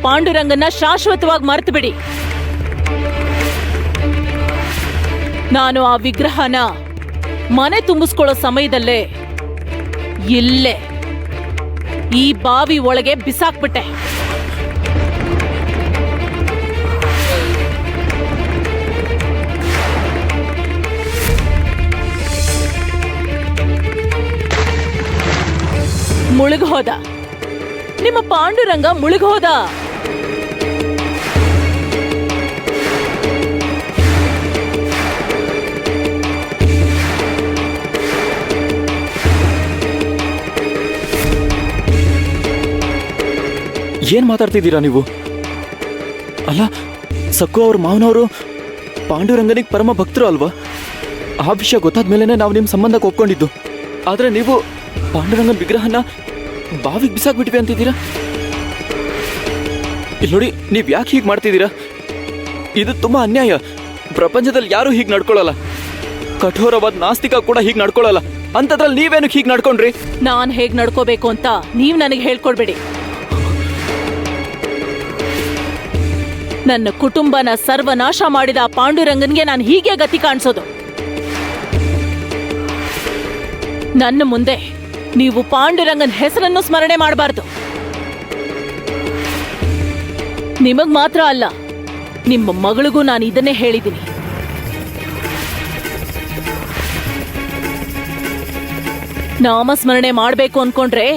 ಪಾಂಡುರಂಗನ್ನ ಶಾಶ್ವತವಾಗಿ ಮರ್ತು ಬಿಡಿ. ನಾನು ಆ ವಿಗ್ರಹನ ಮನೆ ತುಂಬಿಸ್ಕೊಳ್ಳೋ ಸಮಯದಲ್ಲೇ ಇಲ್ಲೇ ಈ ಬಾವಿ ಒಳಗೆ ಬಿಸಾಕ್ಬಿಟ್ಟೆ. ಮುಳುಗೋದ ನಿಮ್ಮ ಪಾಂಡುರಂಗ, ಮುಳುಗೋದ. ಏನ್ ಮಾತಾಡ್ತಿದ್ದೀರಾ ನೀವು? ಅಲ್ಲ, ಸಕ್ಕು ಅವ್ರ ಮಾವನವರು ಪಾಂಡುರಂಗನಿಗೆ ಪರಮ ಭಕ್ತರು ಅಲ್ವಾ? ಆ ವಿಷಯ ಗೊತ್ತಾದ್ಮೇಲೆ ನಾವು ನಿಮ್ಮ ಸಂಬಂಧಕ್ಕೆ ಒಪ್ಕೊಂಡಿದ್ದು. ಆದ್ರೆ ನೀವು ಪಾಂಡುರಂಗನ ವಿಗ್ರಹನ ಬಾವಿಗೆ ಬಿಸಾಕ್ಬಿಟ್ವಿ ಅಂತಿದ್ದೀರಾ? ಇಲ್ಲಿ ನೋಡಿ, ನೀವ್ ಯಾಕೆ ಹೀಗೆ ಮಾಡ್ತಿದ್ದೀರಾ? ಇದು ತುಂಬಾ ಅನ್ಯಾಯ. ಪ್ರಪಂಚದಲ್ಲಿ ಯಾರು ಹೀಗೆ ನಡ್ಕೊಳ್ಳಲ್ಲ. ಕಠೋರವಾದ ನಾಸ್ತಿಕ ಕೂಡ ಹೀಗೆ ನಡ್ಕೊಳ್ಳಲ್ಲ. ಅಂತದ್ರಲ್ಲಿ ನೀವೇನು ಹೀಗೆ ನಡ್ಕೊಂಡ್ರಿ? ನಾನ್ ಹೇಗ್ ನಡ್ಕೋಬೇಕು ಅಂತ ನೀವ್ ನನಗೆ ಹೇಳ್ಕೊಡ್ಬೇಡಿ. ನನ್ನ ಕುಟುಂಬನ ಸರ್ವನಾಶ ಮಾಡಿದ ಆ ಪಾಂಡುರಂಗನ್ಗೆ ನಾನು ಹೀಗೆ ಗತಿ ಕಾಣಿಸೋದು? ನನ್ನ ಮುಂದೆ ನೀವು ಪಾಂಡುರಂಗನ್ ಹೆಸರನ್ನು ಸ್ಮರಣೆ ಮಾಡಬಾರ್ದು. ನಿಮಗ್ ಮಾತ್ರ ಅಲ್ಲ, ನಿಮ್ಮ ಮಗಳಿಗೂ ನಾನು ಇದನ್ನೇ ಹೇಳಿದ್ದೀನಿ. ನಾಮಸ್ಮರಣೆ ಮಾಡಬೇಕು ಅನ್ಕೊಂಡ್ರೆ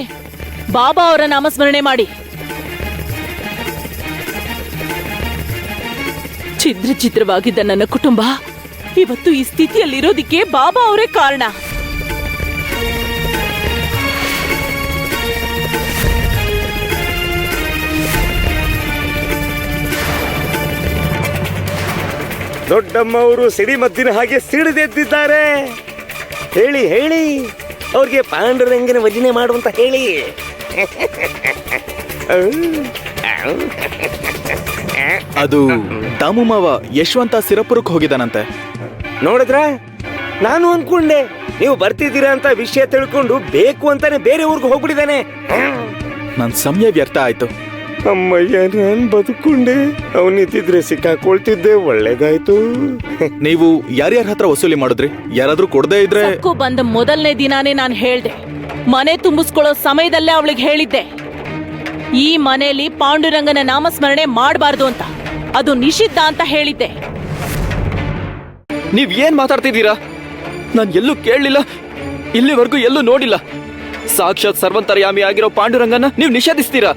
ಬಾಬಾ ಅವರ ನಾಮಸ್ಮರಣೆ ಮಾಡಿ. ಛಿದ್ರವಾಗಿದ್ದ ನನ್ನ ಕುಟುಂಬ ಇವತ್ತು ಈ ಸ್ಥಿತಿಯಲ್ಲಿರೋದಿಕ್ಕೆ ಬಾಬಾ ಅವರೇ ಕಾರಣ. ದೊಡ್ಡಮ್ಮವರು ಸಿಡಿಮದ್ದಿನ ಹಾಗೆ ಸಿಡಿದೆದ್ದಿದ್ದಾರೆ. ಹೇಳಿ ಹೇಳಿ, ಅವ್ರಿಗೆ ಪಾಂಡುರಂಗನ ಭಜನೆ ಮಾಡುವಂತ ಹೇಳಿ. ಅದು ದಾಮು ಮಾವ ಯಶವಂತ ಸಿರಪುರಕ್ಕೆ ಹೋಗಿದ್ದಾನಂತೆ. ನೋಡಿದ್ರ, ನಾನು ಅನ್ಕೊಂಡೆ ನೀವು ಬರ್ತಿದ್ದೀರಾ ಅಂತ ವಿಷಯ ತಿಳ್ಕೊಂಡು ಬೇಕು ಅಂತಾನೆ ಬೇರೆ ಊರಿಗೆ ಹೋಗ್ಬಿಟ್ಟಿದ್ದಾನೆ. ನನ್ ಸಮಯ ವ್ಯರ್ಥ ಆಯ್ತು. ಅಮ್ಮಯ್ಯ, ನಾನ್ ಬದುಕೊಂಡೆ. ಅವನಿದ್ದಿದ್ರೆ ಸಿಕ್ಕಾಕೊಳ್ತಿದ್ದೆ. ಒಳ್ಳೇದಾಯ್ತು. ನೀವು ಯಾರ್ಯಾರ ಹತ್ರ ವಸೂಲಿ ಮಾಡಿದ್ರಿ? ಯಾರಾದ್ರೂ ಕೊಡದೇ ಇದ್ರೆ? ಸಕ್ಕು ಬಂದ ಮೊದಲನೇ ದಿನಾನೇ ನಾನು ಹೇಳ್ದೆ, ಮನೆ ತುಂಬಿಸ್ಕೊಳ್ಳೋ ಸಮಯದಲ್ಲೇ ಅವಳಿಗೆ ಹೇಳಿದ್ದೆ, ಈ ಮನೆಯಲ್ಲಿ ಪಾಂಡುರಂಗನ ನಾಮಸ್ಮರಣೆ ಮಾಡಬಾರ್ದು ಅಂತ. ಅದು ನಿಷಿದ್ಧ ಅಂತ ಹೇಳಿದ್ದೆ. ನೀವ್ ಏನ್ ಮಾತಾಡ್ತಿದ್ದೀರಾ? ನಾನ್ ಎಲ್ಲೂ ಕೇಳಲಿಲ್ಲ, ಇಲ್ಲಿವರೆಗೂ ಎಲ್ಲೂ ನೋಡಿಲ್ಲ. ಸಾಕ್ಷಾತ್ ಸರ್ವಂತರ್ಯಾಮಿ ಆಗಿರೋ ಪಾಂಡುರಂಗನ ನೀವು ನಿಷೇಧಿಸ್ತೀರಾ?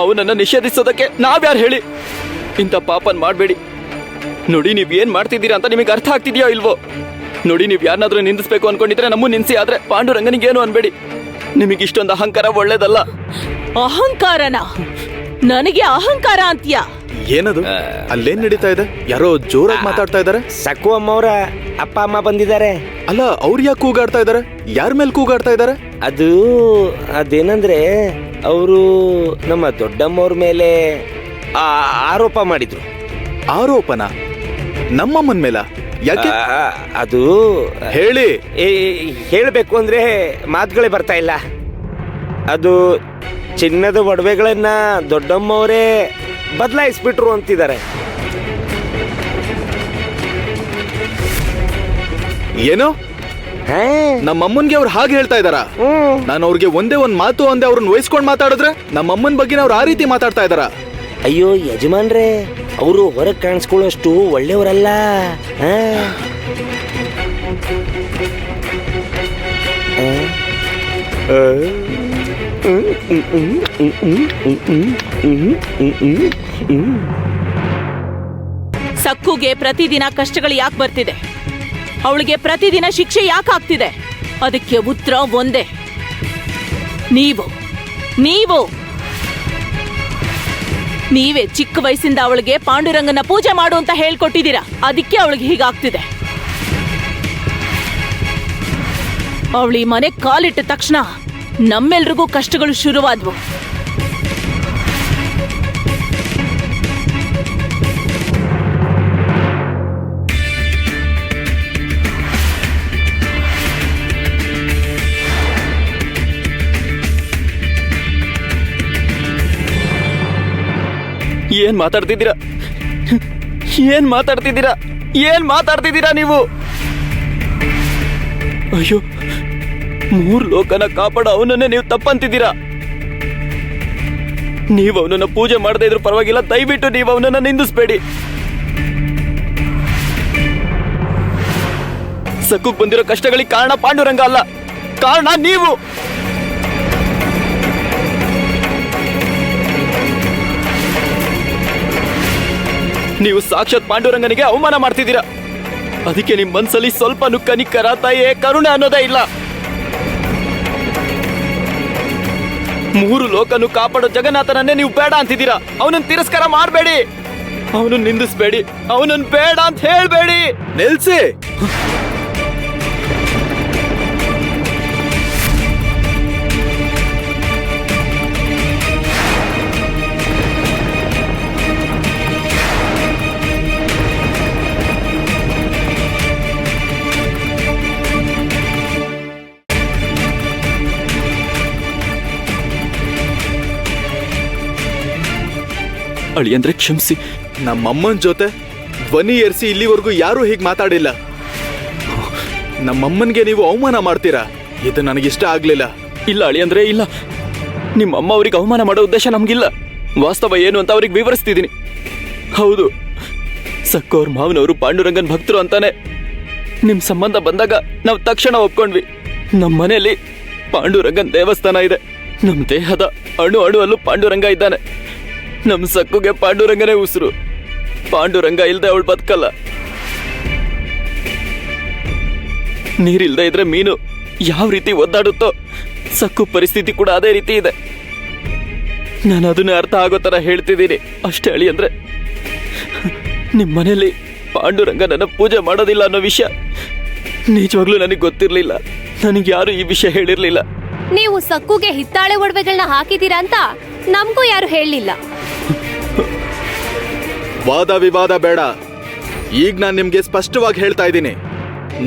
ಅವನನ್ನ ನಿಷೇಧಿಸೋದಕ್ಕೆ ನಾವ್ಯಾರು ಹೇಳಿ? ಇಂಥ ಪಾಪನ್ ಮಾಡಬೇಡಿ. ನೋಡಿ, ನೀವ್ ಏನ್ ಮಾಡ್ತಿದ್ದೀರಾ ಅಂತ ನಿಮಗೆ ಅರ್ಥ ಆಗ್ತಿದ್ಯೋ ಇಲ್ವೋ? ನೋಡಿ, ನೀವ್ ಯಾರನ್ನಾದ್ರೂ ನಿಂದಿಸ್ಬೇಕು ಅನ್ಕೊಂಡಿದ್ರೆ ನಮ್ಮೂ ನಿನ್ಸಿ, ಆದ್ರೆ ಪಾಂಡುರಂಗನಿಗೇನು ಅನ್ಬೇಡಿ. ನಿಮಗಿಷ್ಟೊಂದು ಅಹಂಕಾರ ಒಳ್ಳೇದಲ್ಲ. ಅಹಂಕಾರನ? ನನಗೆ ಅಹಂಕಾರ ಅಂತೀಯ? ಏನದು? ಅಲ್ಲೇನ್ ನಡೀತಾ ಇದೆ? ಯಾರೋ ಜೋರಾಗಿ ಮಾತಾಡ್ತಾ ಇದಾರೆ. ಸಕ್ಕು ಅಮ್ಮವ್ರ ಅಪ್ಪ ಅಮ್ಮ ಬಂದಿದ್ದಾರೆ. ಅಲ್ಲ, ಅವ್ರು ಯಾಕೆ ಕೂಗಾಡ್ತಾ ಇದಾರೆ? ಯಾರ ಮೇಲೆ ಕೂಗಾಡ್ತಾ ಇದಾರೆ? ಅದೇನಂದ್ರೆ, ಅವರು ನಮ್ಮ ದೊಡ್ಡಮ್ಮವ್ರ ಮೇಲೆ ಆರೋಪ ಮಾಡಿದ್ರು. ಆರೋಪನ? ನಮ್ಮಮ್ಮನ ಮೇಲ? ಯಾಕೆ? ಅದು ಹೇಳಿ. ಹೇಳಬೇಕು ಅಂದ್ರೆ ಮಾತುಗಳೇ ಬರ್ತಾ ಇಲ್ಲ. ಅದು ಚಿನ್ನದ ಒಡವೆಗಳನ್ನ ದೊಡ್ಡಮ್ಮವರೇ ಬದಲಾಯಿಸ್ಬಿಟ್ರು ಅಂತಿದ್ದಾರೆ. ಏನೋ? ನಮ್ಮಮ್ಮನ್ಗೆ ಅವ್ರು ಹಾಗೆ ಹೇಳ್ತಾ ಇದಾರ? ನಾನು ಅವ್ರಿಗೆ ಒಂದೇ ಒಂದ್ ಮಾತು ಅಂದೆ ಅವ್ರನ್ನ ವಹಿಸ್ಕೊಂಡ್ ಮಾತಾಡಿದ್ರೆ ನಮ್ಮಮ್ಮನ ಬಗ್ಗೆ ಅವ್ರು ಆ ರೀತಿ ಮಾತಾಡ್ತಾ ಇದಾರ? ಅಯ್ಯೋ ಯಜಮಾನ್ರೆ, ಅವರು ಹೊರಗೆ ಕಾಣಿಸ್ಕೊಳ್ಳೋಷ್ಟು ಒಳ್ಳೆಯವರಲ್ಲ. ಸಕ್ಕುಗೆ ಪ್ರತಿದಿನ ಕಷ್ಟಗಳು ಯಾಕೆ ಬರ್ತಿದೆ? ಅವಳಿಗೆ ಪ್ರತಿದಿನ ಶಿಕ್ಷೆ ಯಾಕೆ ಆಗ್ತಿದೆ? ಅದಕ್ಕೆ ಉತ್ತರ ಒಂದೇ, ನೀವೇ ಚಿಕ್ಕ ವಯಸ್ಸಿಂದ ಅವಳಿಗೆ ಪಾಂಡುರಂಗನ ಪೂಜೆ ಮಾಡು ಅಂತ ಹೇಳ್ಕೊಟ್ಟಿದ್ದೀರಾ. ಅದಕ್ಕೆ ಅವಳಿಗೆ ಹೀಗಾಗ್ತಿದೆ. ಅವಳಿ ಮನೆ ಕಾಲಿಟ್ಟ ತಕ್ಷಣ ನಮ್ಮೆಲ್ರಿಗೂ ಕಷ್ಟಗಳು ಶುರುವಾದ್ವು. ಏನ್ ಮಾತಾಡ್ತಿದ್ದೀರಾ? ಏನ್ ಮಾತಾಡ್ತಿದ್ದೀರಾ? ಏನ್ ಮಾತಾಡ್ತಿದ್ದೀರಾ ನೀವು? ಅಯ್ಯೋ, 3 ಲೋಕನ ಕಾಪಾಡೋ ಅವನನ್ನೇ ನೀವು ತಪ್ಪಂತಿದ್ದೀರಾ. ನೀವು ಅವನನ್ನ ಪೂಜೆ ಮಾಡದೇ ಇದ್ರೂ ಪರವಾಗಿಲ್ಲ, ದಯವಿಟ್ಟು ನೀವು ಅವನನ್ನ ನಿಂದಿಸ್ಬೇಡಿ. ಸಕ್ಕುಗ್ ಬಂದಿರೋ ಕಷ್ಟಗಳಿಗೆ ಕಾರಣ ಪಾಂಡುರಂಗ ಅಲ್ಲ, ಕಾರಣ ನೀವು. ನೀವು ಸಾಕ್ಷಾತ್ ಪಾಂಡುರಂಗನಿಗೆ ಅವಮಾನ ಮಾಡ್ತಿದ್ದೀರಾ. ಅದಕ್ಕೆ ನಿಮ್ ಮನ್ಸಲ್ಲಿ ಸ್ವಲ್ಪನೂ ಕನಿಕರ, ದಯೆ, ಕರುಣೆ ಅನ್ನೋದೇ ಇಲ್ಲ. 3 ಲೋಕನು ಕಾಪಾಡೋ ಜಗನ್ನಾಥನನ್ನೇ ನೀವು ಬೇಡ ಅಂತಿದ್ದೀರಾ. ಅವನನ್ನ ತಿರಸ್ಕಾರ ಮಾಡಬೇಡಿ, ಅವನನ್ನ ನಿಂದಿಸ್ಬೇಡಿ, ಅವನನ್ನ ಬೇಡ ಅಂತ ಹೇಳ್ಬೇಡಿ. ನಿಲ್ಸಿ. ಅಳಿಯಂದ್ರೆ ಕ್ಷಮಿಸಿ. ನಮ್ಮಮ್ಮನ ಜೊತೆ ಧ್ವನಿ ಏರಿಸಿ ಇಲ್ಲಿವರೆಗೂ ಯಾರೂ ಹೀಗೆ ಮಾತಾಡಿಲ್ಲ. ನಮ್ಮಮ್ಮನ್ಗೆ ನೀವು ಅವಮಾನ ಮಾಡ್ತೀರಾ? ಇದು ನನಗಿಷ್ಟ ಆಗ್ಲಿಲ್ಲ. ಇಲ್ಲ ಅಳಿಯಂದ್ರೆ ಇಲ್ಲ, ನಿಮ್ಮ ಅಮ್ಮ ಅವ್ರಿಗೆ ಅವಮಾನ ಮಾಡೋ ಉದ್ದೇಶ ನಮ್ಗಿಲ್ಲ. ವಾಸ್ತವ ಏನು ಅಂತ ಅವ್ರಿಗೆ ವಿವರಿಸ್ತಿದ್ದೀನಿ. ಹೌದು, ಸಕ್ಕು ಅವ್ರ ಮಾವನವರು ಪಾಂಡುರಂಗನ್ ಭಕ್ತರು ಅಂತಾನೆ ನಿಮ್ ಸಂಬಂಧ ಬಂದಾಗ ನಾವು ತಕ್ಷಣ ಒಪ್ಕೊಂಡ್ವಿ. ನಮ್ಮ ಮನೆಯಲ್ಲಿ ಪಾಂಡುರಂಗನ್ ದೇವಸ್ಥಾನ ಇದೆ. ನಮ್ಮ ದೇಹದ ಅಣು ಅಣುವಲ್ಲೂ ಪಾಂಡುರಂಗ ಇದ್ದಾನೆ. ನಮ್ಮ ಸಕ್ಕುಗೆ ಪಾಂಡುರಂಗನೇ ಉಸಿರು. ಪಾಂಡುರಂಗ ಇಲ್ದೆ ಅವಳು ಬದುಕಲ್ಲ. ನೀರಿಲ್ದೆ ಇದ್ರೆ ಮೀನು ಯಾವ ರೀತಿ ಒದ್ದಾಡುತ್ತೋ, ಸಕ್ಕು ಪರಿಸ್ಥಿತಿ ಕೂಡ ಅದೇ ರೀತಿ ಇದೆ. ನಾನು ಅದನ್ನೇ ಅರ್ಥ ಆಗೋ ತರ ಹೇಳ್ತಿದ್ದೀನಿ ಅಷ್ಟೇ. ಹೇಳಿ ಅಂದ್ರೆ ನಿಮ್ಮ ಮನೇಲಿ ಪಾಂಡುರಂಗ ನನ್ನ ಪೂಜೆ ಮಾಡೋದಿಲ್ಲ ಅನ್ನೋ ವಿಷಯ ನಿಜವಾಗ್ಲೂ ನನಗೆ ಗೊತ್ತಿರ್ಲಿಲ್ಲ. ನನಗೆ ಯಾರು ಈ ವಿಷಯ ಹೇಳಿರ್ಲಿಲ್ಲ. ನೀವು ಸಕ್ಕುಗೆ ಹಿತ್ತಾಳೆ ಒಡವೆಗಳನ್ನ ಹಾಕಿದೀರಾ ಅಂತ ನಮಗೂ ಯಾರು ಹೇಳಲಿಲ್ಲ. ವಾದ ವಿವಾದ ಬೇಡ. ಈಗ ನಾನು ನಿಮ್ಗೆ ಸ್ಪಷ್ಟವಾಗಿ ಹೇಳ್ತಾ ಇದ್ದೀನಿ,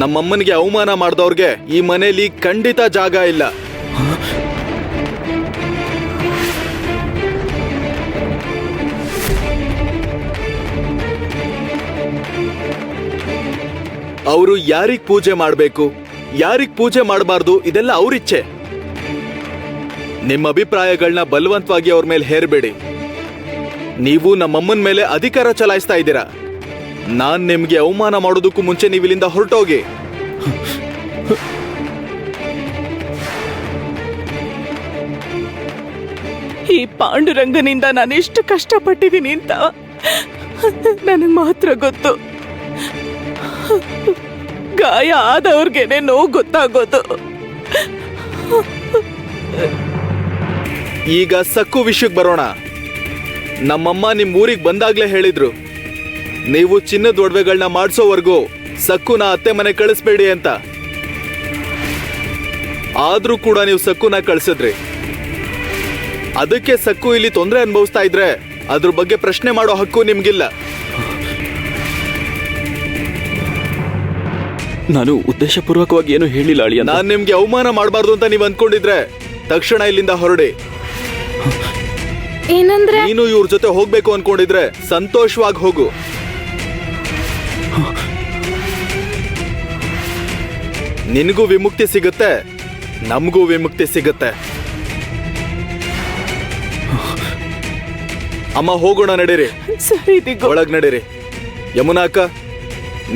ನಮ್ಮಮ್ಮನಿಗೆ ಅವಮಾನ ಮಾಡಿದವ್ರಿಗೆ ಈ ಮನೆಯಲ್ಲಿ ಖಂಡಿತ ಜಾಗ ಇಲ್ಲ. ಅವರು ಯಾರಿಗ್ ಪೂಜೆ ಮಾಡಬೇಕು, ಯಾರಿಗ್ ಪೂಜೆ ಮಾಡಬಾರ್ದು, ಇದೆಲ್ಲ ಅವ್ರಿಚ್ಛೆ. ನಿಮ್ಮ ಅಭಿಪ್ರಾಯಗಳನ್ನ ಬಲವಂತವಾಗಿ ಅವ್ರ ಮೇಲೆ ಹೇರಬೇಡಿ. ನೀವು ನಮ್ಮಮ್ಮನ ಮೇಲೆ ಅಧಿಕಾರ ಚಲಾಯಿಸ್ತಾ ಇದ್ದೀರಾ. ನಾನ್ ನಿಮ್ಗೆ ಅವಮಾನ ಮಾಡೋದಕ್ಕೂ ಮುಂಚೆ ನೀವು ಇಲ್ಲಿಂದ ಹೊರಟೋಗಿ. ಈ ಪಾಂಡುರಂಗನಿಂದ ನಾನು ಎಷ್ಟು ಕಷ್ಟಪಟ್ಟಿದ್ದೀನಿ ಅಂತ ನನಗೆ ಮಾತ್ರ ಗೊತ್ತು. ಗಾಯ ಆದವ್ರಿಗೇನೆ ನೋವು ಗೊತ್ತಾಗೋದು. ಈಗ ಸಕ್ಕು ವಿಷಯಕ್ಕೆ ಬರೋಣ. ನಮ್ಮಮ್ಮ ನಿಮ್ ಊರಿಗೆ ಬಂದಾಗ್ಲೇ ಹೇಳಿದ್ರು, ನೀವು ಚಿನ್ನದ ಒಡವೆಗಳನ್ನ ಮಾಡಿಸೋವರೆಗೂ ಸಕ್ಕುನ ಅತ್ತೆ ಮನೆ ಕಳಿಸ್ಬೇಡಿ ಅಂತ. ಆದ್ರೂ ಕೂಡ ನೀವು ಸಕ್ಕುನ ಕಳ್ಸಿದ್ರಿ. ಅದಕ್ಕೆ ಸಕ್ಕು ಇಲ್ಲಿ ತೊಂದರೆ ಅನುಭವಿಸ್ತಾ ಇದ್ರೆ ಅದ್ರ ಬಗ್ಗೆ ಪ್ರಶ್ನೆ ಮಾಡೋ ಹಕ್ಕು ನಿಮ್ಗಿಲ್ಲ. ನಾನು ಉದ್ದೇಶಪೂರ್ವಕವಾಗಿ ಏನು ಹೇಳಿಲ್ಲ ಅಳಿಯ. ನಾನ್ ನಿಮ್ಗೆ ಅವಮಾನ ಮಾಡಬಾರ್ದು ಅಂತ ನೀವು ಅನ್ಕೊಂಡಿದ್ರೆ ತಕ್ಷಣ ಇಲ್ಲಿಂದ ಹೊರಡಿ. ಏನಂದ್ರೆ ನೀನು ಇವ್ರ ಜೊತೆ ಹೋಗ್ಬೇಕು ಅನ್ಕೊಂಡಿದ್ರೆ ಸಂತೋಷವಾಗಿ ಹೋಗು. ನಿನಗೂ ವಿಮುಕ್ತಿ ಸಿಗುತ್ತೆ, ನಮಗೂ ವಿಮುಕ್ತಿ ಸಿಗುತ್ತೆ. ಅಮ್ಮ ಹೋಗೋಣ, ನಡೀರಿ. ಸರಿ ದಿಗ್ಗು. ಒಳಗ್ ನಡೀರಿ. ಯಮುನಾ ಅಕ್ಕ,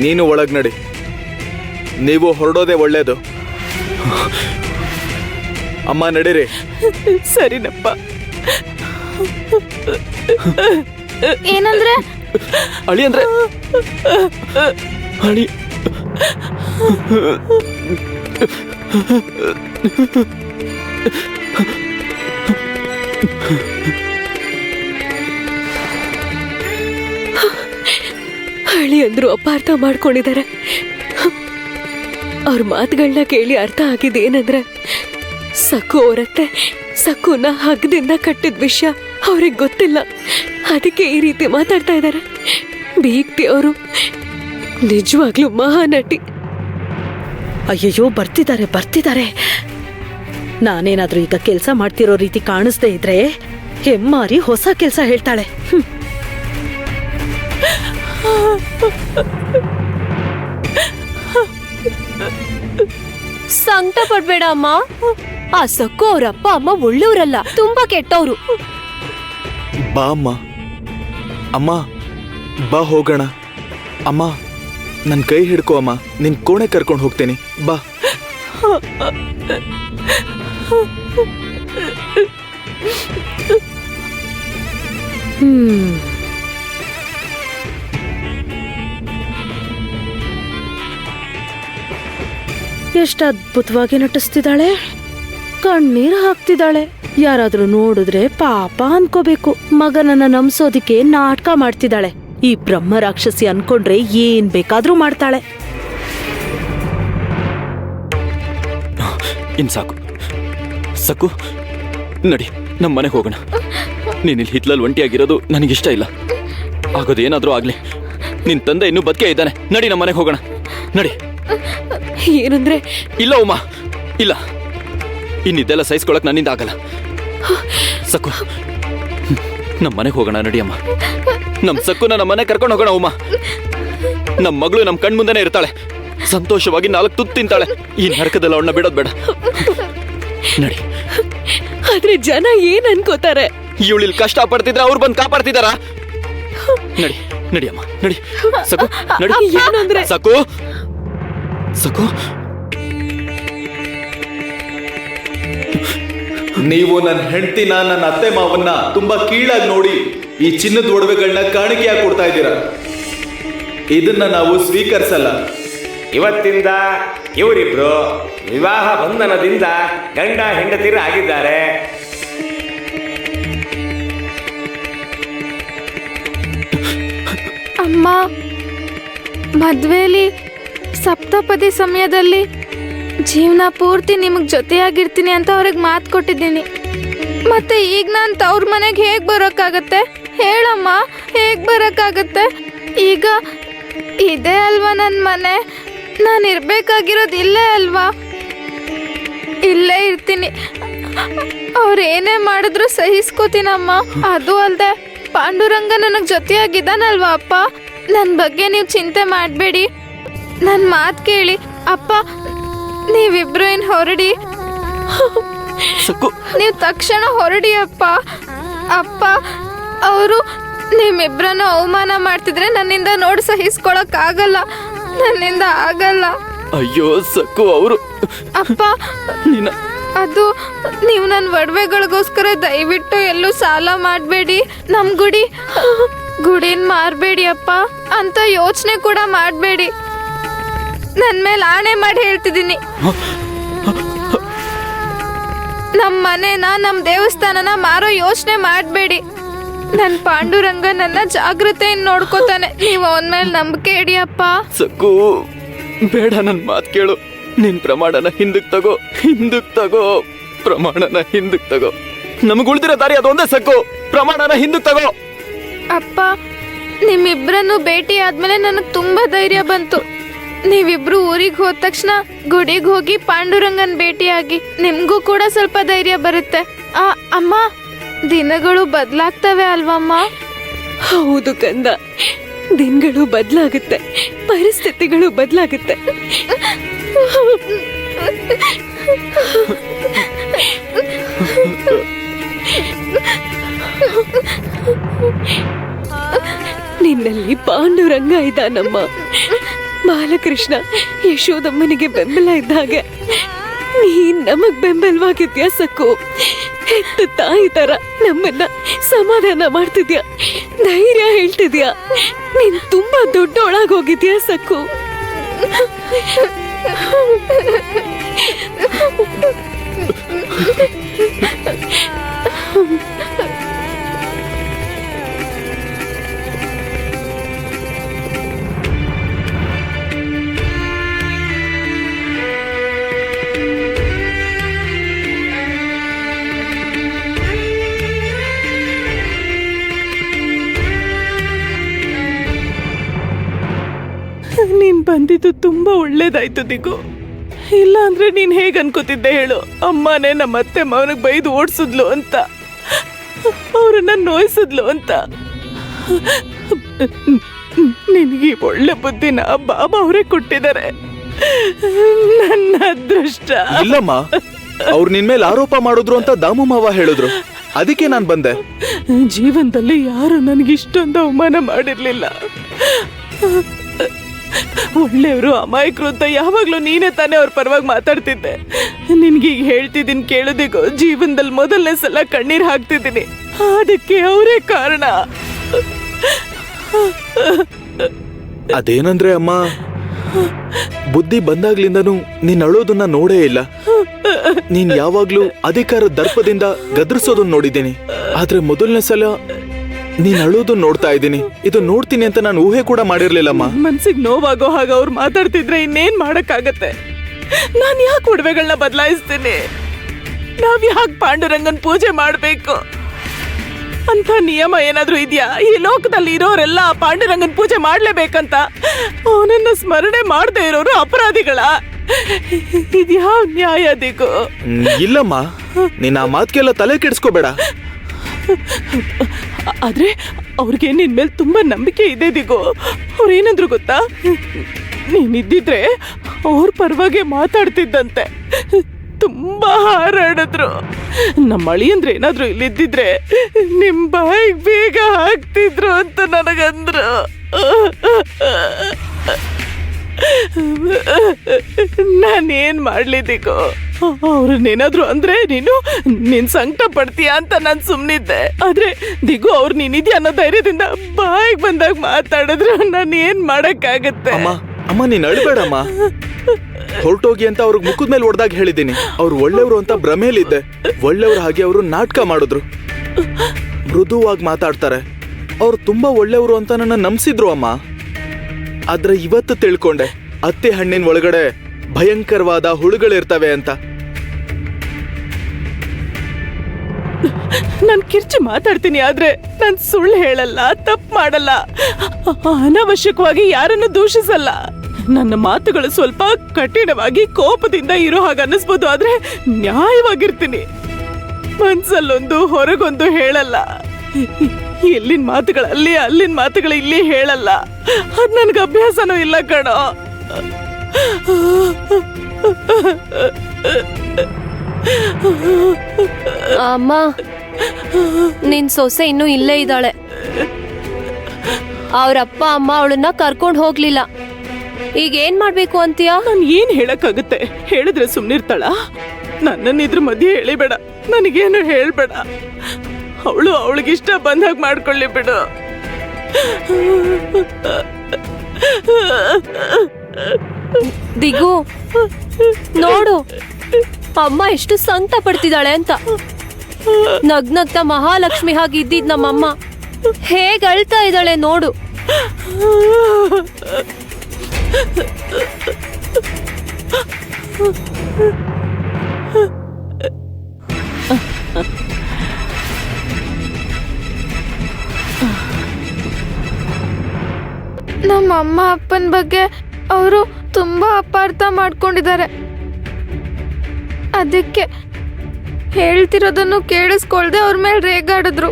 ನೀನು ಒಳಗ್ ನಡಿ. ನೀವು ಹೊರಡೋದೇ ಒಳ್ಳೇದು. ಅಮ್ಮ ನಡೀರಿ. ಸರಿನಪ್ಪ. ಏನಂದ್ರೆ ಅಳಿ ಅಂದ್ರೆ ಅಳಿ. ಹಳಿ ಅಂದ್ರು ಅಪಾರ್ಥ ಮಾಡ್ಕೊಂಡಿದ್ದಾರೆ. ಅವ್ರ ಮಾತುಗಳನ್ನ ಕೇಳಿ ಅರ್ಥ ಆಗಿದೆ ಏನಂದ್ರೆ, ಸಕ್ಕು ಅವರತ್ತೆ ಸಕ್ಕುನ ಹಗ್ಗದಿಂದ ಕಟ್ಟಿದ ವಿಷಯ ಅವ್ರಿಗೆ ಗೊತ್ತಿಲ್ಲ. ಅದಕ್ಕೆ ಈ ರೀತಿ ಮಾತಾಡ್ತಾ ಇದ್ದಾರೆ. ಬೀಗ್ತಿ ಅವರು ನಿಜವಾಗ್ಲೂ ಮಹಾನಟಿ. ಅಯ್ಯಯ್ಯೋ, ಬರ್ತಿದ್ದಾರೆ. ನಾನೇನಾದ್ರೂ ಈಗ ಕೆಲಸ ಮಾಡ್ತಿರೋ ರೀತಿ ಕಾಣಿಸ್ದೇ ಇದ್ರೆ ಹೆಮ್ಮಾರಿ ಹೊಸ ಕೆಲಸ ಹೇಳ್ತಾಳೆ. ಸಂಕಟ ಪಡ್ಬೇಡ ಅಮ್ಮ. ಆ ಸಕ್ಕು ಅವ್ರ ಅಪ್ಪ ಅಮ್ಮ ಒಳ್ಳೆಯವರಲ್ಲ, ತುಂಬಾ ಕೆಟ್ಟವ್ರು. ಬಾ ಅಮ್ಮ. ಅಮ್ಮ ಬಾ ಹೋಗೋಣ. ಅಮ್ಮ ನನ್ನ ಕೈ ಹಿಡ್ಕೋ ಅಮ್ಮ, ನಿನ್ ಕೋಣೆ ಕರ್ಕೊಂಡು ಹೋಗ್ತೇನೆ, ಬಾ. ಎಷ್ಟು ಅದ್ಭುತವಾಗಿ ನಟಿಸ್ತಿದ್ದಾಳೆ, ಕಣ್ಣೀರು ಹಾಕ್ತಿದ್ದಾಳೆ. ಯಾರಾದ್ರೂ ನೋಡಿದ್ರೆ ಪಾಪ ಅನ್ಕೋಬೇಕು. ಮಗನನ್ನ ನಂಬಿಸೋದಿಕ್ಕೆ ನಾಟಕ ಮಾಡ್ತಿದ್ದಾಳೆ. ಈ ಬ್ರಹ್ಮ ರಾಕ್ಷಸಿ ಅನ್ಕೊಂಡ್ರೆ ಏನ್ ಬೇಕಾದ್ರೂ ಮಾಡ್ತಾಳೆ. ಇನ್ ಸಾಕು ಸಕ್ಕು, ನಡಿ ನಮ್ಮ ಮನೆಗೆ ಹೋಗೋಣ. ನೀನಿಲ್ಲಿ ಹಿತ್ಲಲ್ಲಿ ಒಂಟಿಯಾಗಿರೋದು ನನಗಿಷ್ಟ ಇಲ್ಲ. ಆಗೋದೇನಾದ್ರೂ ಆಗ್ಲಿ, ನಿನ್ ತಂದೆ ಇನ್ನೂ ಬದುಕೇ ಇದ್ದಾನೆ. ನಡಿ ನಮ್ಮ ಮನೆಗೆ ಹೋಗೋಣ, ನಡಿ. ಏನಂದ್ರೆ? ಇಲ್ಲ ಉಮಾ, ಇಲ್ಲ, ಇನ್ನಿದ್ದೆಲ್ಲ ಸಹಿಸ್ಕೊಳಕ್ ನನ್ನಿಂದ ಆಗಲ್ಲ. ಸಕ್ಕು, ನಮ್ಮ ಮನೆಗೆ ಹೋಗೋಣ, ನಡಿಯಮ್ಮ. ನಮ್ ಸಕ್ಕುನ ನಮ್ಮ ಮನೆ ಕರ್ಕೊಂಡು ಹೋಗೋಣ ಉಮಾ. ನಮ್ ಮಗಳು ನಮ್ ಕಣ್ ಮುಂದೆನೆ ಇರ್ತಾಳೆ, ಸಂತೋಷವಾಗಿ 4 ತುತ್ತು ತಿಂತಾಳೆ. ಈ ನರಕದಲ್ಲಿ ಅವಳನ್ನ ಬಿಡೋದ್ ಬೇಡ, ನಡಿ. ಆದ್ರೆ ಜನ ಏನ್ ಅನ್ಕೋತಾರೆ? ಇವಳಿಲ್ ಕಷ್ಟ ಪಡ್ತಿದ್ರೆ ಅವ್ರು ಬಂದು ಕಾಪಾಡ್ತಿದಾರ? ನಡಿ ನಡಿಯಮ್ಮ, ನಡಿ. ಸಕ್ಕು, ನಡಿ. ಏನಂದ್ರೆ? ಸಕ್ಕು, ಸಕ್ಕು, ನೀವು ನನ್ನ ಹೆಂಡತಿನ, ನನ್ನ ಅತ್ತೆ ಮಾವನ್ನ ತುಂಬಾ ಕೀಳಾಗಿ ನೋಡಿ ಈ ಚಿನ್ನದ ಒಡವೆಗಳನ್ನ ಕಾಣಿಕೆಯಾಗಿ ಕೊಡ್ತಾ ಇದ್ದೀರಾ. ಇದನ್ನ ನಾವು ಸ್ವೀಕರಿಸಲ್ಲ. ಇವತ್ತಿಂದ ಇವರಿಬ್ರು ವಿವಾಹ ಬಂಧನದಿಂದ ಗಂಡ ಹೆಂಡತಿರು ಆಗಿದ್ದಾರೆ. ಅಮ್ಮ, ಮದ್ವೆಲಿ ಸಪ್ತಪದಿ ಸಮಯದಲ್ಲಿ ಜೀವನ ಪೂರ್ತಿ ನಿಮಗೆ ಜೊತೆಯಾಗಿರ್ತೀನಿ ಅಂತ ಅವ್ರಿಗೆ ಮಾತು ಕೊಟ್ಟಿದ್ದೀನಿ. ಮತ್ತೆ ಈಗ ನಾನು ತವ್ರ ಮನೆಗೆ ಹೇಗೆ ಬರೋಕ್ಕಾಗತ್ತೆ ಹೇಳಮ್ಮ? ಹೇಗೆ ಬರೋಕ್ಕಾಗತ್ತೆ? ಈಗ ಇದೇ ಅಲ್ವಾ ನನ್ನ ಮನೆ? ನಾನು ಇರಬೇಕಾಗಿರೋದು ಇಲ್ಲೇ ಅಲ್ವಾ? ಇಲ್ಲೇ ಇರ್ತೀನಿ. ಅವ್ರು ಏನೇ ಮಾಡಿದ್ರು ಸಹಿಸ್ಕೋತೀನಮ್ಮ. ಅದು ಅಲ್ಲದೆ ಪಾಂಡುರಂಗ ನನಗೆ ಜೊತೆಯಾಗಿದ್ದಾನಲ್ವಾ ಅಪ್ಪ? ನನ್ನ ಬಗ್ಗೆ ನೀವು ಚಿಂತೆ ಮಾಡಬೇಡಿ, ನನ್ನ ಮಾತು ಕೇಳಿ ಅಪ್ಪ. ನೀವಿಬ್ರು ಏನು ಹೊರಡಿ, ನೀವು ತಕ್ಷಣ ಹೊರಡಿ ಅಪ್ಪ. ಅಪ್ಪ, ಅವರು ನಿಮ್ಮಿಬ್ರನ್ನು ಅವಮಾನ ಮಾಡ್ತಿದ್ರೆ ನನ್ನಿಂದ ನೋಡಿ ಸಹಿಸ್ಕೊಳಕ್ಕಾಗಲ್ಲ, ನನ್ನಿಂದ ಆಗಲ್ಲ. ಅಯ್ಯೋ ಸಕ್ಕು, ಅವರು ಅಪ್ಪ, ಅದು ನೀವು ನನ್ನ ಒಡವೆಗಳಿಗೋಸ್ಕರ ದಯವಿಟ್ಟು ಎಲ್ಲೂ ಸಾಲ ಮಾಡಬೇಡಿ. ನಮ್ ಗುಡಿನ್ ಮಾರಬೇಡಿ ಅಪ್ಪ ಅಂತ ಯೋಚನೆ ಕೂಡ ಮಾಡಬೇಡಿ. ನನ್ನ ಮೇಲೆ ಆಣೆ ಮಾಡಿ ಹೇಳ್ತಿದ್ದೀನಿ. ನಮ್ಮ ಮನೆನ, ನಮ್ಮ ದೇವಸ್ಥಾನನ ಮಾರೋ ಯೋಚನೆ ಮಾಡಬೇಡಿ. ನನ್ನ ಪಾಂಡುರಂಗ ನನ್ನ ಜಾಗ್ರತೆಯಿಂದ ನೋಡ್ಕೋತಾನೆ. ನೀವು ಅವನ ಮೇಲೆ ನಂಬಿಕೆ ಇಡಿಯಪ್ಪ. ಸಕ್ಕು, ಬೇಡ, ನನ್ನ ಮಾತು ಕೇಳು. ನಿನ್ ಪ್ರಮಾಣನ ಹಿಂದಕ್ ತಗೋ, ಪ್ರಮಾಣನ ಹಿಂದಕ್ ತಗೋ. ನಮಗ್ ಉಳಿದಿರೋ ದಾರಿ ಅದೊಂದೇ ಸಕ್ಕು, ಪ್ರಮಾಣನ ಹಿಂದಕ್ ತಗೋ. ಅಪ್ಪ, ನಿಮ್ಮಿಬ್ರನ್ನು ಭೇಟಿ ಆದ್ಮೇಲೆ ನನಗೆ ತುಂಬಾ ಧೈರ್ಯ ಬಂತು. ನೀವಿಬ್ರು ಊರಿಗೆ ಹೋದ ತಕ್ಷಣ ಗುಡಿಗೆ ಹೋಗಿ ಪಾಂಡುರಂಗನ್ ಭೇಟಿಯಾಗಿ, ನಿಮ್ಗೂ ಕೂಡ ಸ್ವಲ್ಪ ಧೈರ್ಯ ಬರುತ್ತೆ. ಅಮ್ಮ, ದಿನಗಳು ಬದಲಾಗ್ತವೆ ಅಲ್ವಮ್ಮ? ಹೌದು ಕಂದ, ದಿನಗಳು ಬದಲಾಗುತ್ತೆ, ಪರಿಸ್ಥಿತಿಗಳು ಬದಲಾಗುತ್ತೆ. ನಿನ್ನಲ್ಲಿ ಪಾಂಡುರಂಗ ಇದ್ದಾನಮ್ಮ. ಬಾಲಕೃಷ್ಣ ಯಶೋದಮ್ಮನಿಗೆ ಬೆಂಬಲ ಇದ್ದ ಹಾಗೆ ನೀನ್ ನಮಗ್ ಬೆಂಬಲವಾಗಿದ್ಯಾ ಸಕ್ಕು. ಹೆತ್ತ ತಾಯಿ ತರ ನಮ್ಮನ್ನ ಸಮಾಧಾನ ಮಾಡ್ತಿದ್ಯಾ, ಧೈರ್ಯ ಹೇಳ್ತಿದ್ಯಾ. ನೀನ್ ತುಂಬಾ ದೊಡ್ಡೊಳಗೋಗಿದ್ಯಾ ಸಕ್ಕು. ನೀನ್ ಬಂದಿದ್ದು ತುಂಬಾ ಒಳ್ಳೇದಾಯ್ತು ದಿಗು. ಇಲ್ಲ ಅಂದ್ರೆ ನೀನ್ ಹೇಗ್ ಅನ್ಕೋತಿದ್ದೆ ಹೇಳು? ಅಮ್ಮನೇ ನಮ್ಮ ಅತ್ತೆ ಮಾವನಿಗೆ ಬೈದು ಓಡಿಸಿದ್ಲು ಅಂತ, ಅವ್ರನ್ನ ನೋಯಿಸಿದ್ಲು ಅಂತ. ನಿನಗೆ ಈ ಒಳ್ಳೆ ಬುದ್ಧಿನ ಬಾಬಾ ಅವರೇ ಕೊಟ್ಟಿದ್ದಾರೆ. ನನ್ನ ಅದೃಷ್ಟ. ಇಲ್ಲಮ್ಮ, ಅವ್ರು ನಿನ್ ಮೇಲೆ ಆರೋಪ ಮಾಡಿದ್ರು ಅಂತ ದಾಮು ಮಾವ ಹೇಳಿದ್ರು, ಅದಕ್ಕೆ ನಾನ್ ಬಂದೆ. ಜೀವನದಲ್ಲಿ ಯಾರು ನನಗಿಷ್ಟೊಂದು ಅವಮಾನ ಮಾಡಿರ್ಲಿಲ್ಲ. ಒಳ್ಳೆಯವರು ಅಮಾಯಕರು ಅಂತ ಯಾವಾಗ್ಲೂ ನೀನೇ ತಾನೇ ಅವ್ರ ಪರವಾಗಿ ಮಾತಾಡ್ತಿದ್ದೆ. ನಿನ್ಗೆ ಈಗ ಹೇಳ್ತಿದ್ದೀನಿ ಕೇಳೋದಿಗೋ, ಜೀವನದಲ್ಲಿ ಮೊದಲನೇ ಸಲ ಕಣ್ಣೀರ್ ಹಾಕ್ತಿದ್ದೀನಿ. ಅದಕ್ಕೆ ಅವರೇ ಕಾರಣ. ಅದೇನಂದ್ರೆ ಅಮ್ಮ, ಬುದ್ಧಿ ಬಂದಾಗ್ಲಿಂದನೂ ನೀನ್ ಅಳೋದನ್ನ ನೋಡೇ ಇಲ್ಲ. ನೀನ್ ಯಾವಾಗ್ಲೂ ಅಧಿಕಾರ ದರ್ಪದಿಂದ ಗದರ್ಸೋದನ್ನ ನೋಡಿದ್ದೀನಿ, ಆದ್ರೆ ಮೊದಲನೇ ಸಲ ನೀನ್ ಅಳೋದನ್ನ ನೋಡ್ತಾ ಇದ್ದೀನಿ. ಇದು ನೋಡ್ತೀನಿ ಅಂತ ನಾನು ಊಹೆ ಕೂಡ ಮಾಡಿರ್ಲಿಲ್ಲಮ್ಮ. ಮನ್ಸಿಗೆ ನೋವಾಗೋ ಹಾಗ ಅವ್ರು ಮಾತಾಡ್ತಿದ್ರೆ ಇನ್ನೇನ್ ಮಾಡಕ್ಕಾಗತ್ತೆ? ನಾನ್ ಯಾಕೆ ಒಡವೆಗಳನ್ನ ಬದಲಾಯಿಸ್ತೀನಿ? ನಾವ್ ಯಾಕೆ ಪಾಂಡುರಂಗನ್ ಪೂಜೆ ಮಾಡ್ಬೇಕು ಅಂತ ನಿಯಮ ಏನಾದ್ರೂ ಇದೆಯಾ? ಈ ಲೋಕದಲ್ಲಿ ಇರೋರೆಲ್ಲ ಪಾಂಡುರಂಗನ್ ಪೂಜೆ ಮಾಡ್ಲೇಬೇಕಂತ? ಅವನನ್ನ ಸ್ಮರಣೆ ಮಾಡದೇ ಇರೋರು ಅಪರಾಧಿಗಳ? ಇದ್ಯಾವ ನ್ಯಾಯ ದಿಗು? ಇಲ್ಲಮ್ಮ, ನೀನ್ ಆ ಮಾತ್ಗೆಲ್ಲ ತಲೆ ಕೆಡಿಸ್ಕೋಬೇಡ. ಆದ್ರೆ ಅವ್ರಿಗೆ ನಿನ್ ಮೇಲೆ ತುಂಬಾ ನಂಬಿಕೆ ಇದೆ ದಿಗು. ಅವ್ರೇನಂದ್ರು ಗೊತ್ತಾ, ನೀನಿದ್ದಿದ್ರೆ ಅವ್ರ ಪರವಾಗಿ ಮಾತಾಡ್ತಿದ್ದಂತೆ. ತುಂಬಾ ಹಾರಾಡಿದ್ರು. ನಮ್ಮ ಅಳಿಯಂದ್ರೆ ಏನಾದ್ರು ಇಲ್ಲಿದ್ದಿದ್ರೆ ನಿಮ್ ಬಾಯಿಗೆ ಬೇಗ ಹಾಕ್ತಿದ್ರು ಅಂತ ನನಗಂದ್ರು. ನಾನೇನ್ ಮಾಡ್ಲಿದಿಗೋ? ಅವ್ರನ್ನೇನಾದ್ರು ಅಂದ್ರೆ ನೀನ್ ಸಂಕಟ ಪಡ್ತೀಯ ಅಂತ ನಾನ್ ಸುಮ್ನಿದ್ದೆ. ಆದ್ರೆ ದಿಗು ಅವ್ರು ನೀನಿದ್ಯಾ ಅನ್ನೋ ಧೈರ್ಯದಿಂದ ಬಾಯಿಗೆ ಬಂದಾಗ ಮಾತಾಡಿದ್ರು ನಾನು ಏನ್ ಮಾಡಕ್ಕಾಗತ್ತೆ? ಅಮ್ಮ ನೀನ್ ಅಳ್ಬೇಡಮ್ಮ. ಹೊರಟೋಗಿ ಅಂತ ಅವ್ರಿಗೆ ಮುಖದ ಮೇಲೆ ಹೊಡೆದಾಗ ಹೇಳಿದ್ದೀನಿ. ಅವ್ರು ಒಳ್ಳೆಯವರು ಅಂತ ಭ್ರಮೇಲಿದ್ದೆ. ಒಳ್ಳೆಯವ್ರ ಹಾಗೆ ಅವರು ನಾಟಕ ಮಾಡಿದ್ರು, ಮೃದುವಾಗಿ ಮಾತಾಡ್ತಾರೆ. ಅವ್ರು ತುಂಬಾ ಒಳ್ಳೆಯವರು ಅಂತ ನನ್ನ ನಂಬಿಸಿದ್ರು ಅಮ್ಮ. ಆದ್ರೆ ಇವತ್ತು ತಿಳ್ಕೊಂಡೆ, ಅತ್ತೆ ಹಣ್ಣಿನ ಒಳಗಡೆ ಭಯಂಕರವಾದ ಹುಳುಗಳಿರ್ತವೆ ಅಂತ. ನಾನ್ ಕಿರ್ಚಿ ಮಾತಾಡ್ತೀನಿ, ಆದ್ರೆ ನಾನ್ ಸುಳ್ಳು ಹೇಳಲ್ಲ, ತಪ್ಪು ಮಾಡಲ್ಲ, ಅನಾವಶ್ಯಕವಾಗಿ ಯಾರನ್ನು ದೂಷಿಸಲ್ಲ. ನನ್ನ ಮಾತುಗಳು ಸ್ವಲ್ಪ ಕಠಿಣವಾಗಿ ಕೋಪದಿಂದ ಇರೋ ಹಾಗೆ ಅನ್ನಿಸ್ಬೋದು, ಆದ್ರೆ ನ್ಯಾಯವಾಗಿರ್ತೀನಿ. ಮನ್ಸಲ್ಲೊಂದು ಹೊರಗೊಂದು ಹೇಳಲ್ಲ. ಎಲ್ಲಿನ ಮಾತುಗಳು ಅಲ್ಲಿ, ಅಲ್ಲಿನ ಮಾತುಗಳು ಇಲ್ಲಿ ಹೇಳಲ್ಲ. ಅದ್ ನನ್ಗೆ ಅಭ್ಯಾಸನೂ ಇಲ್ಲ ಕಣೋ. ಅಮ್ಮ, ನಿನ್ ಸೊಸೆ ಇನ್ನೂ ಇಲ್ಲೇ ಇದ್ದಾಳೆ. ಅವ್ರಪ್ಪ ಅಮ್ಮ ಅವಳನ್ನ ಕರ್ಕೊಂಡು ಹೋಗ್ಲಿಲ್ಲ. ಈಗ ಏನ್ ಮಾಡ್ಬೇಕು ಅಂತೀಯಾ? ನಾನ್ ಏನ್ ಹೇಳಕ್ಕಾಗತ್ತೆ? ಹೇಳಿದ್ರೆ ಸುಮ್ನಿರ್ತಾಳ? ನನ್ನನ್ನ ಇದ್ರ ಮಧ್ಯೆ ಹೇಳಿಬೇಡ, ನನಗೇನು ಹೇಳ್ಬೇಡ. ಅವಳು ಅವಳಿಗಿಷ್ಟ ಬಂದಾಗ ಮಾಡ್ಕೊಳ್ಳಿ ಬಿಡು. ದಿಗು, ನೋಡು ಅಮ್ಮ ಎಷ್ಟು ಸಂಕಟ ಪಡ್ತಿದ್ದಾಳೆ ಅಂತ. ನಗ್ನಗ್ತ ಮಹಾಲಕ್ಷ್ಮಿ ಹಾಗೆ ಇದ್ದಿದ್ ನಮ್ಮಮ್ಮ ಹೇಗ್ ಅಳ್ತಾ ಇದ್ದಾಳೆ ನೋಡು. ನಮ್ಮ ಅಮ್ಮ ಅಪ್ಪನ ಬಗ್ಗೆ ಅವರು ತುಂಬಾ ಅಪಾರ್ಥ ಮಾಡ್ಕೊಂಡಿದ್ದಾರೆ. ಅದಕ್ಕೆ ಹೇಳ್ತಿರೋದನ್ನು ಕೇಳಿಸ್ಕೊಳ್ದೆ ಅವ್ರ ಮೇಲೆ ರೇಗಾಡಿದ್ರು.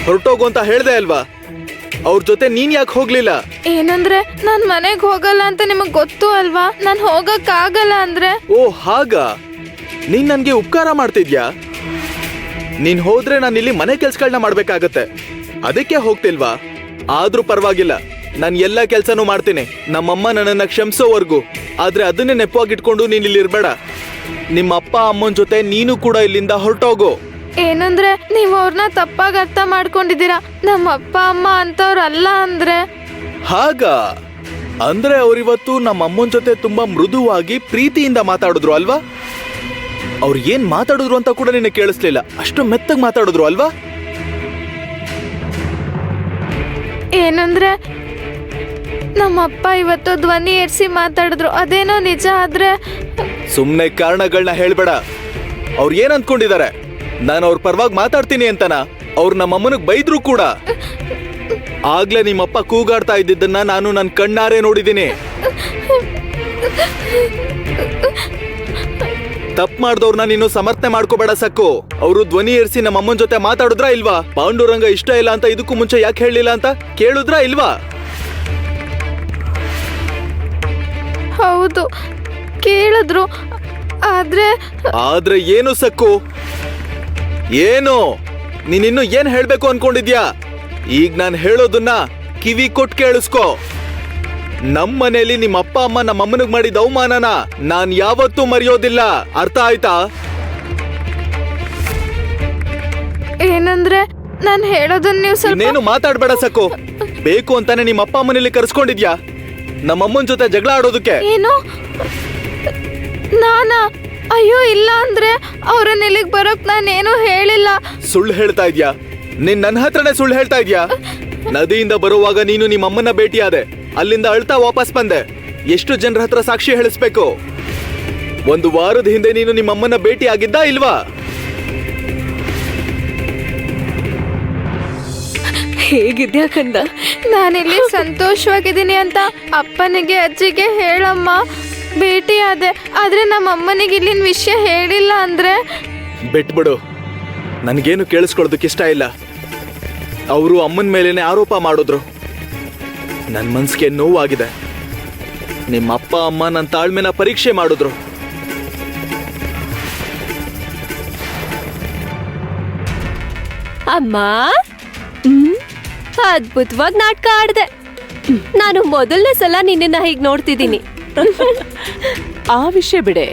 ಹೊರಟೋಗು ಅಂತ ಹೇಳ್ದೆ ಅಲ್ವಾ? ಅವ್ರ ಜೊತೆ ನೀನ್ ಯಾಕೆ ಹೋಗ್ಲಿಲ್ಲ? ಏನಂದ್ರೆ ನಾನ್ ಮನೆಗ್ ಹೋಗಲ್ಲ ಅಂತ ನಿಮಗ್ ಗೊತ್ತು ಅಲ್ವಾ? ನಾನ್ ಹೋಗಕ್ ಆಗಲ್ಲ ಅಂದ್ರೆ. ಓ ಹಾಗ, ನೀನ್ ನನ್ಗೆ ಉಪಕಾರ ಮಾಡ್ತಿದ್ಯಾ? ನೀನ್ ಹೋದ್ರೆ ನಾನು ಇಲ್ಲಿ ಮನೆ ಕೆಲ್ಸಗಳನ್ನ ಮಾಡ್ಬೇಕಾಗತ್ತೆ, ಅದಕ್ಕೆ ಹೋಗ್ತಿಲ್ವಾ? ಆದ್ರೂ ಪರವಾಗಿಲ್ಲ, ನಾನು ಎಲ್ಲ ಕೆಲ್ಸನೂ ಮಾಡ್ತೀನಿ, ನಮ್ಮಮ್ಮ ನನ್ನನ್ನ ಕ್ಷಮಿಸೋವರ್ಗು. ಆದ್ರೆ ಅದನ್ನೇ ನೆಪವಾಗಿಟ್ಕೊಂಡು ನೀನ್ ಇಲ್ಲಿ ಇರ್ಬೇಡ. ನಿಮ್ಮ ಅಪ್ಪ ಅಮ್ಮನ ಜೊತೆ ನೀನು ಕೂಡ ಇಲ್ಲಿಂದ ಹೊರಟೋಗು. ಏನಂದ್ರೆ ನೀವ್ ಅವ್ರನ್ನ ತಪ್ಪಾಗಿ ಅರ್ಥ ಮಾಡ್ಕೊಂಡಿದ್ದೀರಾ. ನಮ್ಮ ಅಪ್ಪ ಅಮ್ಮ ಅಂತವ್ರಲ್ಲ ಅಂದ್ರೆ. ಹಾಗ ಅಂದ್ರೆ ಅವ್ರಿವತ್ತು ನಮ್ಮ ಅಮ್ಮನ ಜೊತೆ ತುಂಬಾ ಮೃದುವಾಗಿ ಪ್ರೀತಿಯಿಂದ ಮಾತಾಡಿದ್ರು ಅಲ್ವಾ? ಅವ್ರು ಏನ್ ಮಾತಾಡಿದ್ರು ಅಂತ ಕೂಡ ನಿನಗೆ ಕೇಳಿಸ್ಲಿಲ್ಲ, ಅಷ್ಟು ಮೆತ್ತಗ್ ಮಾತಾಡಿದ್ರು ಅಲ್ವಾ? ಏನಂದ್ರೆ ನಮ್ಮಪ್ಪ ಇವತ್ತು ಧ್ವನಿ ಏರ್ಸಿ ಮಾತಾಡಿದ್ರು, ಅದೇನೋ ನಿಜ. ಆದ್ರೆ ಸುಮ್ನೆ ಕಾರಣಗಳನ್ನ ಹೇಳ್ಬೇಡ. ಅವ್ರು ಏನ್ ಅಂದ್ಕೊಂಡಿದ್ದಾರೆ? ನಾನು ಅವ್ರ ಪರವಾಗಿ ಮಾತಾಡ್ತೀನಿ ಅಂತನಾ? ಅವ್ರು ನಮ್ಮಮ್ಮನಿಗೆ ಬೈದ್ರು ಕೂಡ. ಆಗ್ಲೇ ನಿಮ್ಮಪ್ಪ ಕೂಗಾಡ್ತಾ ಇದ್ದಿದ್ದನ್ನ ನಾನು ನನ್ನ ಕಣ್ಣಾರೆ ನೋಡಿದ್ದೀನಿ. ತಪ್ಪು ಮಾಡ್ದವ್ರನ್ನ ನೀನು ಸಮರ್ಥನೆ ಮಾಡ್ಕೋಬೇಡ ಸಕ್ಕು. ಅವರು ಧ್ವನಿ ಏರಿಸಿ ನಮ್ಮ ಅಮ್ಮನ ಜೊತೆ ಮಾತಾಡಿದ್ರಾ ಇಲ್ವಾ? ಪಾಂಡುರಂಗ ಇಷ್ಟ ಇಲ್ಲ ಅಂತ ಇದಕ್ಕೂ ಮುಂಚೆ ಯಾಕೆ ಹೇಳಿಲ್ಲ ಅಂತ ಕೇಳಿದ್ರಾ ಇಲ್ವಾ? ಹೌದು ಕೇಳಿದ್ರು, ಆದ್ರೆ ಏನು ಸಕ್ಕು? ಏನು ನೀನಿನ್ನು ಏನ್ ಹೇಳ್ಬೇಕು ಅನ್ಕೊಂಡಿದ್ಯಾ? ಈಗ ನಾನು ಹೇಳೋದನ್ನ ಕಿವಿ ಕೊಟ್ಟು ಕೇಳಿಸ್ಕೊ. ನಮ್ಮನೇಲಿ ನಿಮ್ಮ ಅಪ್ಪ ಅಮ್ಮ ನಮ್ಮ ಅಮ್ಮನಿಗೆ ಮಾಡಿದ ಅವಮಾನನ ನಾನ್ ಯಾವತ್ತೂ ಮರೆಯೋದಿಲ್ಲ. ಅರ್ಥ ಆಯ್ತಾ? ಏನಂದ್ರೆ ನಾನು ಹೇಳೋದನ್ನ ನೀವು ಸ್ವಲ್ಪ ಇನ್ನೇನು ಮಾತಾಡ್ಬೇಡ ಸಕ್ಕು. ಬೇಕು ಅಂತಾನೆ ನಿಮ್ಮ ಅಪ್ಪ ಅಮ್ಮನಲ್ಲಿ ಕರ್ಸ್ಕೊಂಡಿದ್ಯಾ ನಮ್ಮಮ್ಮನ ಜೊತೆ ಜಗಳ ಆಡೋದಕ್ಕೆ? ಏನು ನಾನಾ? ಅಯ್ಯೋ ಇಲ್ಲ, ಅಂದ್ರೆ ಅವ್ರನ್ನ ಇಲ್ಲಿಗೆ ಬರೋಕ್ ನಾನೇನು ಹೇಳಿಲ್ಲ. ಸುಳ್ಳು ಹೇಳ್ತಾ ಇದ್ಯಾ? ನೀನ್ ನನ್ನ ಹತ್ರನೇ ಸುಳ್ಳು ಹೇಳ್ತಾ ಇದ್ಯಾ? ನದಿಯಿಂದ ಬರುವಾಗ ನೀನು ನಿಮ್ಮ ಅಮ್ಮನ ಭೇಟಿಯಾದೆ, ಅಲ್ಲಿಂದ ಅಳ್ತಾ ವಾಪಸ್ ಬಂದೆ. ಎಷ್ಟು ಜನರ ಹತ್ರ ಸಾಕ್ಷಿ ಹೇಳಿಸ್ಬೇಕು? 1 ವಾರದ ಹಿಂದೆ ನೀನು ನಿಮ್ಮ ಅಮ್ಮನ ಭೇಟಿ ಆಗಿದ್ದಾ ಇಲ್ವಾ? ಹೇಗಿದ್ಯಾ ಕಂದ? ನಾನಿಲ್ಲಿ ಸಂತೋಷವಾಗಿದ್ದೀನಿ ಅಂತ ಅಪ್ಪನಿಗೆ ಅಜ್ಜಿಗೆ ಹೇಳಮ್ಮ. ಭೇಟಿಯಾದೆ, ಆದ್ರೆ ನಮ್ಮ ಅಮ್ಮನಿಗೆ ಇಲ್ಲಿನ ವಿಷಯ ಹೇಳಿಲ್ಲ ಅಂದ್ರೆ. ಬಿಟ್ಬಿಡು, ನನಗೇನು ಕೇಳಿಸ್ಕೊಳ್ಳೋದಕ್ಕೆ ಇಷ್ಟ ಇಲ್ಲ. ಅವರು ಅಮ್ಮನ ಮೇಲೇನೆ ಆರೋಪ ಮಾಡಿದ್ರು. ನನ್ನ ಮನ್ಸಿಗೆ ನೋವಾಗಿದೆ. ನಿಮ್ಮ ಅಪ್ಪ ಅಮ್ಮ ನನ್ನ ತಾಳ್ಮೆನ ಪರೀಕ್ಷೆ ಮಾಡಿದ್ರು. ಅಮ್ಮ, ಅದ್ಭುತವಾಗಿ ನಾಟಕ ಆಡ್ದೆ. ನಾನು ಮೊದಲನೇ ಸಲ ನಿನ್ನ ಹೀಗ್ ನೋಡ್ತಿದ್ದೀನಿ. ಆ ವಿಷಯ ಬಿಡೆ,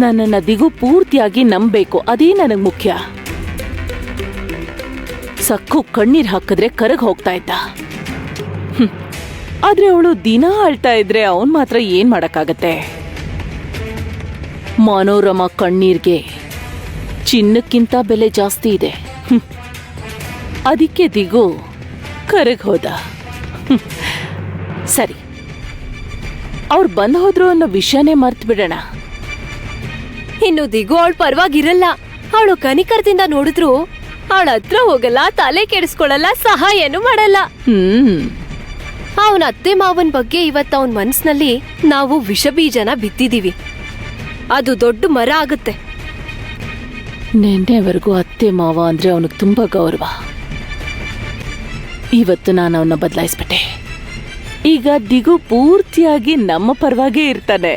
ನನ್ನ ದಿಗು ಪೂರ್ತಿಯಾಗಿ ನಂಬೇಕು, ಅದೇ ನನಗ್ ಮುಖ್ಯ. ಸಕ್ಕು ಕಣ್ಣೀರ್ ಹಾಕಿದ್ರೆ ಕರಗ್ ಹೋಗ್ತಾ ಇದ್ದ. ಆದ್ರೆ ಅವಳು ದಿನ ಅಳ್ತಾ ಇದ್ರೆ ಅವನ್ ಮಾತ್ರ ಏನ್ ಮಾಡಕ್ಕಾಗತ್ತೆ? ಮನೋರಮ ಕಣ್ಣೀರ್ಗೆ ಚಿನ್ನಕ್ಕಿಂತ ಬೆಲೆ ಜಾಸ್ತಿ ಇದೆ. ಅದಕ್ಕೆ ದಿಗು ಕರಗ್ ಹೋದ. ಸರಿ, ಅವ್ರು ಬಂದ್ ಹೋದ್ರು ಅನ್ನೋ ವಿಷಯನೇ ಮರ್ತ್ ಬಿಡೋಣ. ಇನ್ನು ದಿಗು ಅವಳ ಪರವಾಗಿರಲ್ಲ. ಅವಳು ಕನಿಕರದಿಂದ ನೋಡಿದ್ರು ಅವಳ ಹತ್ರ ಹೋಗಲ್ಲ, ತಲೆ ಕೆಡಿಸ್ಕೊಳ್ಳಲ್ಲ, ಸಹಾಯನೂ ಮಾಡಲ್ಲ. ಅವನ ಅತ್ತೆ ಮಾವನ್ ಬಗ್ಗೆ ಇವತ್ತು ಅವನ್ ಮನ್ಸಿನಲ್ಲಿ ನಾವು ವಿಷ ಬೀಜನ ಬಿತ್ತಿದೀವಿ. ಅದು ದೊಡ್ಡ ಮರ ಆಗುತ್ತೆ. ನಿನ್ನೆವರೆಗೂ ಅತ್ತೆ ಮಾವ ಅಂದ್ರೆ ಅವನಿಗೆ ತುಂಬಾ ಗೌರವ. ಇವತ್ತು ನಾನು ಅವನ್ನ ಬದಲಾಯಿಸ್ಬಿಟ್ಟೆ. ಈಗ ದಿಗು ಪೂರ್ತಿಯಾಗಿ ನಮ್ಮ ಪರವಾಗೇ ಇರ್ತಾನೆ.